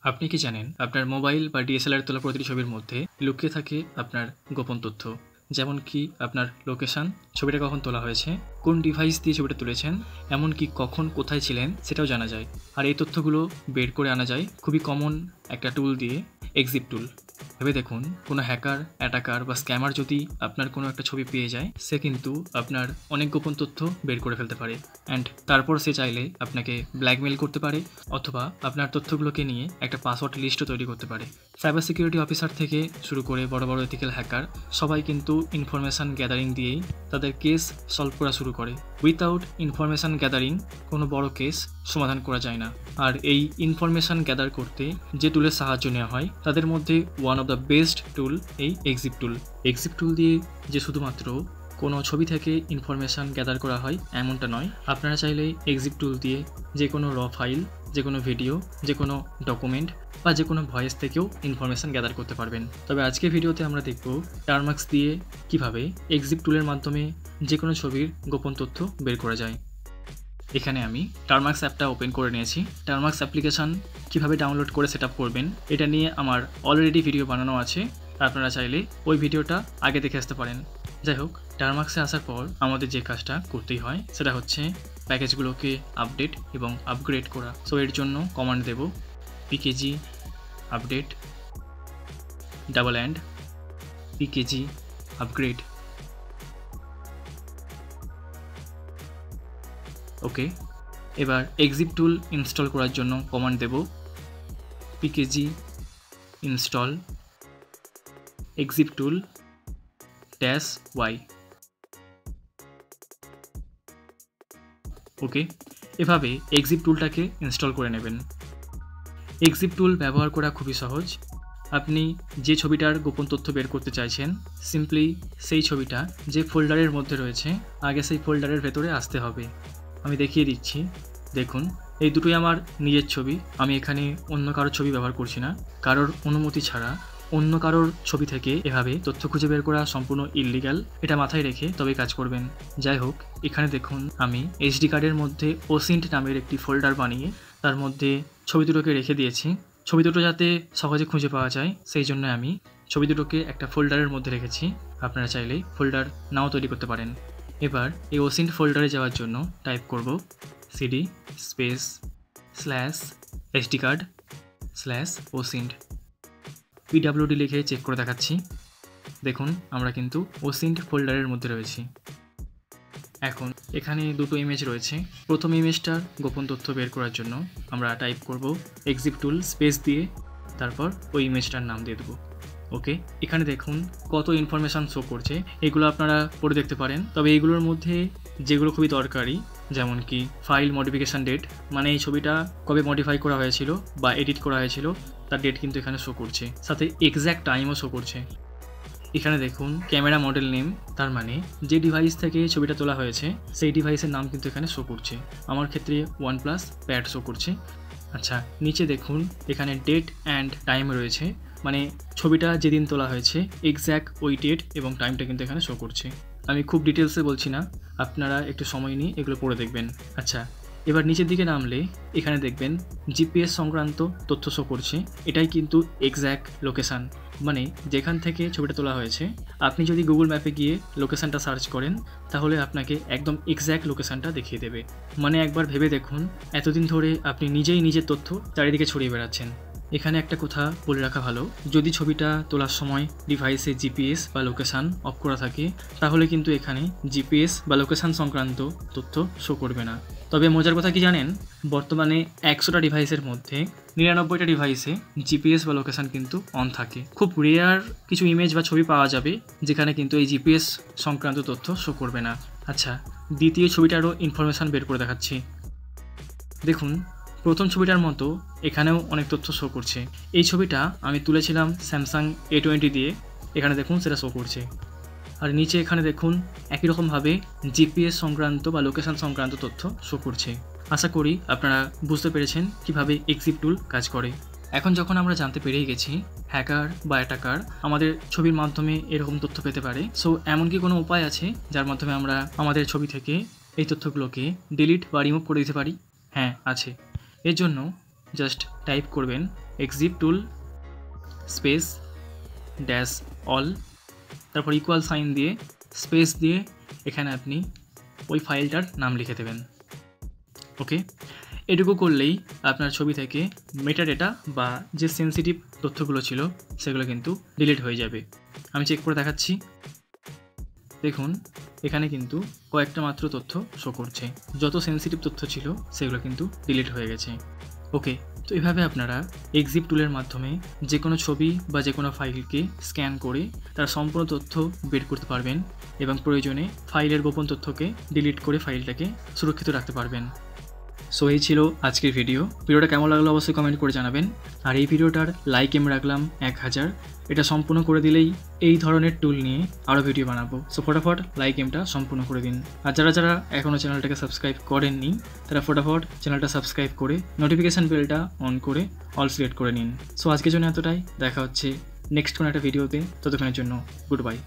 আপনি কি জানেন আপনার মোবাইল বা ডিএসএলআর তোলা প্রতিটি ছবির মধ্যে লুকিয়ে থাকে আপনার গোপন তথ্য, যেমন কি আপনার লোকেশন, ছবিটা কখন তোলা হয়েছে, কোন ডিভাইস দিয়ে ছবিটা তুলেছেন, এমনকি কখন কোথায় ছিলেন সেটাও জানা যায়। আর এই তথ্যগুলো বের করে আনা যায় খুবই কমন একটা টুল দিয়ে, এক্সিপ টুল। ভেবে দেখুন, কোনো হ্যাকার, অ্যাটাকার বা স্ক্যামার যদি আপনার কোনো একটা ছবি পেয়ে যায়, সে কিন্তু আপনার অনেক গোপন তথ্য বের করে ফেলতে পারে। অ্যান্ড তারপর সে চাইলে আপনাকে ব্ল্যাকমেল করতে পারে, অথবা আপনার তথ্যগুলোকে নিয়ে একটা পাসওয়ার্ড লিস্টও তৈরি করতে পারে। সাইবার সিকিউরিটি অফিসার থেকে শুরু করে বড় বড় এথিক্যাল হ্যাকার সবাই কিন্তু ইনফরমেশান গ্যাদারিং দিয়েই তাদের কেস সলভ করা শুরু করে। উইথাউট ইনফরমেশান গ্যাদারিং কোনো বড় কেস সমাধান করা যায় না। আর এই ইনফরমেশান গ্যাদার করতে যে টুলের সাহায্য নেওয়া হয় তাদের মধ্যে ওয়ান অফ দ্য বেস্ট টুল এই এক্সিপ টুল। এক্সিপ টুল দিয়ে যে শুধুমাত্র কোনো ছবি থেকে ইনফরমেশান গ্যাদার করা হয় এমনটা নয়, আপনারা চাইলেই এক্সিপ টুল দিয়ে যে কোনো র ফাইল, যে কোনো ভিডিও, যে কোনো ডকুমেন্ট বা যে কোনো ভয়েস থেকেও ইনফরমেশান গ্যাদার করতে পারবেন। তবে আজকের ভিডিওতে আমরা দেখব টারমার্কস দিয়ে কিভাবে এক্সিপ টুলের মাধ্যমে যে কোনো ছবির গোপন তথ্য বের করা যায়। এখানে আমি টারমার্কস অ্যাপটা ওপেন করে নিয়েছি। টারমার্কস অ্যাপ্লিকেশান কীভাবে ডাউনলোড করে সেট আপ করবেন এটা নিয়ে আমার অলরেডি ভিডিও বানানো আছে, আপনারা চাইলে ওই ভিডিওটা আগে দেখে আসতে পারেন। যাই হোক, টারমার্কসে আসার পর আমাদের যে কাজটা করতেই হয় সেটা হচ্ছে প্যাকেজগুলোকে আপডেট এবং আপগ্রেড করা। সো এর জন্য কমান্ড দেব pkg আপডেট pkg আপগ্রেড। ওকে, এবার এক্সিপ টুল ইনস্টল করার জন্য কমান্ড দেব pkg ইনস্টল এক্সিপ টুল -y। ওকে, এভাবে এক্সিপ টুলটাকে ইনস্টল করে নেবেন। এক্সিপ টুল ব্যবহার করা খুবই সহজ। আপনি যে ছবিটার গোপন তথ্য বের করতে চাইছেন, সিম্পলি সেই ছবিটা যে ফোল্ডারের মধ্যে রয়েছে আগে সেই ফোল্ডারের ভেতরে আসতে হবে। আমি দেখিয়ে দিচ্ছি, দেখুন এই দুটোই আমার নিজের ছবি। আমি এখানে অন্য কারোর ছবি ব্যবহার করছি না। কারোর অনুমতি ছাড়া অন্য কারোর ছবি থেকে এভাবে তথ্য খুঁজে বের করা সম্পূর্ণ ইললিগাল, এটা মাথায় রেখে তবে কাজ করবেন। যাই হোক, এখানে দেখুন আমি এইচডি কার্ডের মধ্যে ওসিন্ট নামের একটি ফোল্ডার বানিয়ে তার মধ্যে ছবি দুটোকে রেখে দিয়েছি। ছবি দুটো যাতে সহজে খুঁজে পাওয়া যায় সেই জন্য আমি ছবি দুটোকে একটা ফোল্ডারের মধ্যে রেখেছি। আপনারা চাইলেই ফোল্ডার নাও তৈরি করতে পারেন। এবার এই ওসিন্ট ফোল্ডারে যাওয়ার জন্য টাইপ করব cd /sd card /osint। pwd লিখে চেক করে দেখাচ্ছি। দেখুন আমরা কিন্তু ওসিন্ট ফোল্ডারের মধ্যে রয়েছি। এখন এখানে দুটো ইমেজ রয়েছে। প্রথম ইমেজটার গোপন তথ্য বের করার জন্য আমরা টাইপ করব এক্সিপ টুল স্পেস দিয়ে, তারপর ওই ইমেজটার নাম দিয়ে দেবো। ওকে, এখানে দেখুন কত ইনফরমেশান শো করছে, এগুলো আপনারা পড়ে দেখতে পারেন। তবে এইগুলোর মধ্যে যেগুলো খুবই দরকারি, যেমন কি ফাইল মডিফিকেশান ডেট, মানে এই ছবিটা কবে মডিফাই করা হয়েছিল বা এডিট করা হয়েছিল তার ডেট কিন্তু এখানে শো করছে, সাথে এক্স্যাক্ট টাইমও শো করছে। এখানে দেখুন ক্যামেরা মডেল নেম, তার মানে যে ডিভাইস থেকে ছবিটা তোলা হয়েছে সেই ডিভাইসের নাম কিন্তু এখানে শো করছে। আমার ক্ষেত্রে OnePlus Pad শো করছে। আচ্ছা, নিচে দেখুন এখানে ডেট অ্যান্ড টাইম রয়েছে, মানে ছবিটা যেদিন তোলা হয়েছে এক্স্যাক্ট ওই ডেট এবং টাইমটা কিন্তু এখানে শো করছে। আমি খুব ডিটেলসে বলছি না, আপনারা একটু সময় নিয়ে এগুলো পড়ে দেখবেন। আচ্ছা, এবার নিচের দিকে নামলে এখানে দেখবেন জিপিএস সংক্রান্ত তথ্য শো করছে। এটাই কিন্তু এক্স্যাক্ট লোকেশান, মানে যেখান থেকে ছবিটা তোলা হয়েছে। আপনি যদি গুগল ম্যাপে গিয়ে লোকেশানটা সার্চ করেন তাহলে আপনাকে একদম এক্স্যাক্ট লোকেশানটা দেখিয়ে দেবে। মানে একবার ভেবে দেখুন, এতদিন ধরে আপনি নিজেই নিজের তথ্য চারিদিকে ছড়িয়ে বেড়াচ্ছেন। এখানে একটা কথা বলে রাখা ভালো, যদি ছবিটা তোলার সময় ডিভাইসে জিপিএস বা লোকেশান অফ করা থাকে তাহলে কিন্তু এখানে জিপিএস বা লোকেশান সংক্রান্ত তথ্য শো করবে না। তবে মজার কথা কি জানেন, বর্তমানে 100টা ডিভাইসের মধ্যে 99টা ডিভাইসে জিপিএস বা লোকেশান কিন্তু অন থাকে। খুব রেয়ার কিছু ইমেজ বা ছবি পাওয়া যাবে যেখানে কিন্তু এই জিপিএস সংক্রান্ত তথ্য শো করবে না। আচ্ছা, দ্বিতীয় ছবিটারও ইনফরমেশান বের করে দেখাচ্ছি। দেখুন প্রথম ছবিটার মতো এখানেও অনেক তথ্য শো করছে। এই ছবিটা আমি তুলেছিলাম স্যামসাং A20 দিয়ে, এখানে দেখুন সেটা শো করছে। আর নিচে এখানে দেখুন একই রকমভাবে জিপিএস সংক্রান্ত বা লোকেশান সংক্রান্ত তথ্য শো করছে। আশা করি আপনারা বুঝতে পেরেছেন কিভাবে এক্সিপ টুল কাজ করে। এখন যখন আমরা জানতে পেরেই গেছি হ্যাকার বা অ্যাটাকার আমাদের ছবির মাধ্যমে এরকম তথ্য পেতে পারে, সো এমন কি কোনো উপায় আছে যার মাধ্যমে আমরা আমাদের ছবি থেকে এই তথ্যগুলোকে ডিলিট বা রিমুভ করে দিতে পারি? হ্যাঁ, আছে। এর জন্য জাস্ট টাইপ করবেন এক্সিপ টুল স্পেস ড্যাশ অল, তারপর ইকুয়াল সাইন দিয়ে স্পেস দিয়ে এখানে আপনি ওই ফাইলটার নাম লিখে দেবেন। ওকে, এটুকু করলেই আপনার ছবি থেকে মেটাডেটা বা যে সেন্সিটিভ তথ্যগুলো ছিল সেগুলো কিন্তু ডিলিট হয়ে যাবে। আমি চেক করে দেখাচ্ছি। দেখুন এখানে কিন্তু কয়েকটা মাত্র তথ্য শো করছে, যত সেন্সিটিভ তথ্য ছিল সেগুলো কিন্তু ডিলিট হয়ে গেছে। ওকে, তো এভাবে আপনারা এক্সিপ টুলের মাধ্যমে যে কোনো ছবি বা যে কোনো ফাইলকে স্ক্যান করে তার সম্পূর্ণ তথ্য বের করতে পারবেন এবং প্রয়োজনে ফাইলের গোপন তথ্যকে ডিলিট করে ফাইলটাকে সুরক্ষিত রাখতে পারবেন। সো এই ছিল আজকের ভিডিওটা কেমন লাগলো অবশ্যই কমেন্ট করে জানাবেন। আর এই ভিডিওটার লাইক আমি রাখলাম 1000, এটা সম্পূর্ণ করে দিলেই এই ধরনের টুল নিয়ে আরও ভিডিও বানাবো। সো ফটাফট লাইক এমটা সম্পূর্ণ করে দিন। আর যারা এখনও চ্যানেলটাকে সাবস্ক্রাইব করেননি তারা ফটাফট চ্যানেলটা সাবস্ক্রাইব করে নোটিফিকেশান বেলটা অন করে অল সিলেক্ট করে নিন। সো আজকের জন্য এতটাই, দেখা হচ্ছে নেক্সট কোনো একটা ভিডিওতে, ততক্ষণের জন্য গুড বাই।